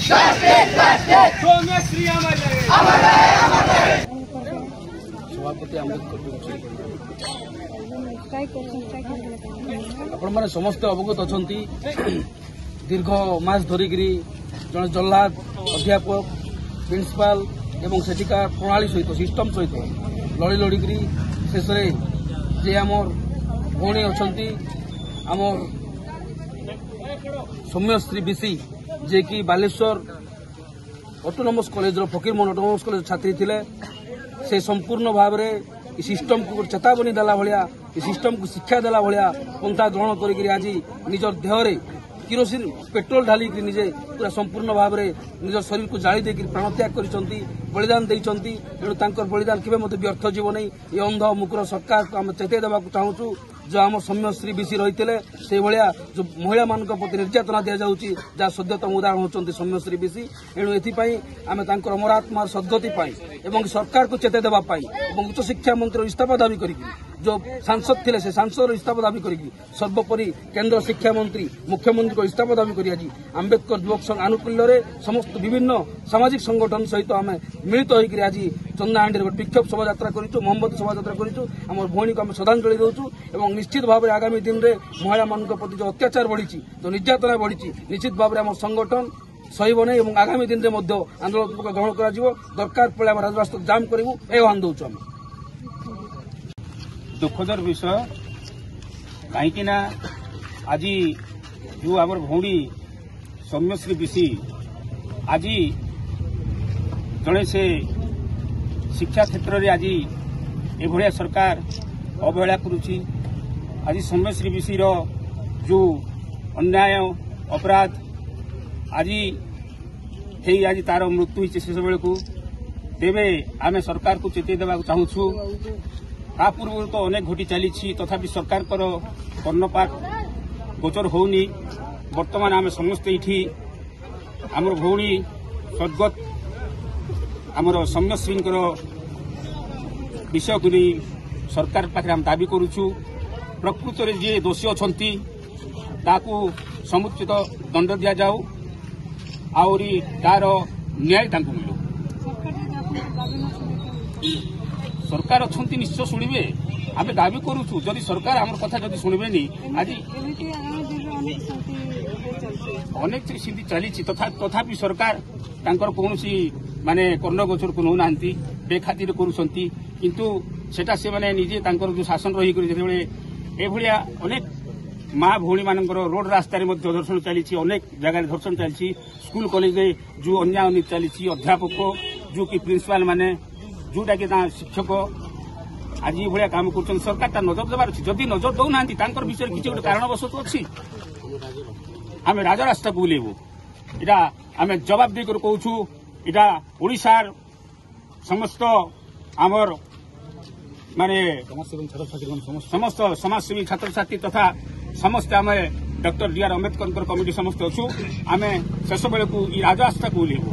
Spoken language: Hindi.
सभापति आंबेडकर आपण मैंने समस्त अवगत अच्छा दीर्घ मास धरिक जन जल्लाद अध्यापक प्रिंसिपाल एवं सेठिकार प्रणाली सहित सिस्टम सहित लड़ी लड़िक शेष जे आमर भौणी अच्छा आमर सौम्यश्री बीसी जे कि Baleswar autonomous college Fakirmohan autonomous college छात्री थिले से संपूर्ण भाव में सिस्टम को चेतावनी देला भलिया सिस्टम को शिक्षा देला भलिया पंथा ग्रहण करी आज निज देहरे किरोसिन पेट्रोल ढालिक निजे पूरा संपूर्ण भाव में निज शरीर को जाली देकर प्राणत्याग कर बलिदान देइचंती तेणु बलिदान केवे मते व्यर्थ जीव नहीं ये अंध मुकुर सरकार को आम चेतई देवाक चाहूँ जो आम सौम्यश्री बीसी रही से भाया जो महिला मान प्रति निर्यातना दि जाऊँगी जहाँ सद्यतम उदाहरण होती सौम्यश्री बीसी एणु एथपाई आम अमरात्मार सद्गति एवं सरकार को चेतई देवाई और उच्च शिक्षा मंत्री इस्तीफा दाबी कर जो सांसद थे से सांसद इस्तीफा दाबी कर सर्वोपरि केन्द्र शिक्षा मंत्री मुख्यमंत्री को इस्तीफा दाबी कर आज आंबेडकर युवक संघ आनुकूल्य समस्त विभिन्न सामाजिक संगठन सहित आम मिलित होकर आज चंदाहांडी विक्षोभ शोभा मोहम्मद शोभा कर भौणी को आम श्रद्धांजलि दौचु और निश्चित भाव में आगामी दिन में महिला मान प्रति जो अत्याचार बढ़ी जो निर्यातना बढ़ी निश्चित भाव में आम संगठन सहब नहीं और आगामी दिन में आंदोलन ग्रहण कर दरकार पड़े आम राजरास्ता जाम करूँ आह्वान दौचु आम दुखदर विषय कहीं आज जो आम भौणी सौम्यश्री बीसी आज जड़े से शिक्षा क्षेत्र में आज ये सरकार अवहेला करुच्ची आज सौम्यश्री बीसी जो अन्याय अपराध आज आज तार मृत्यु होती शेष बेल को तेरे आम सरकार को चेतई देवा चाहूँ ता पूर्व तो अनेक घटी चली तथापि सरकार कर्णपात गोचर होनी बर्तमान आम समस्ते ये आमर भौणी स्वर्गत आमर सौम्यश्री विषय को नहीं सरकार पाखे आम दाबी करुचु प्रकृत में जी दोषी अच्छा समुचित दंड दि जाऊ आहरी तार न्याय मिलू सरकार अच्छा निश्चय शुणे आम दाबी करुचु जदि सरकार आम कथा जदि शुणे आज अनेक स्थिति चली तथापि सरकार कौन माने कर्णगोचर को नौ ना बेखातिर करुँच किंतु सेटा से माने निजे जो शासन रही एभलिया अनेक माँ भौणी मान रोड रास्तार धर्षण चली अनेक जगह धर्षण चली स्कूल कॉलेज जो अन्याय चली अध्यापक जो कि प्रिंसिपाल माने जोटा कि शिक्षक आज ये काम कर सरकार नजर देवार अच्छी जदि नजर दौना विषय किसी गोटे कारणवश अच्छी आम राजरास्ता को बुलेबू इटा आम जवाब देकर कहूँ इटा ओडिशार समस्त आमर माने समस्त समाजसेवी छात्र छात्री तथा समस्त आम doctor D R Ambedkar committee समस्त अच्छू आम शेष बेलू राजरास्ता को बुलेबू।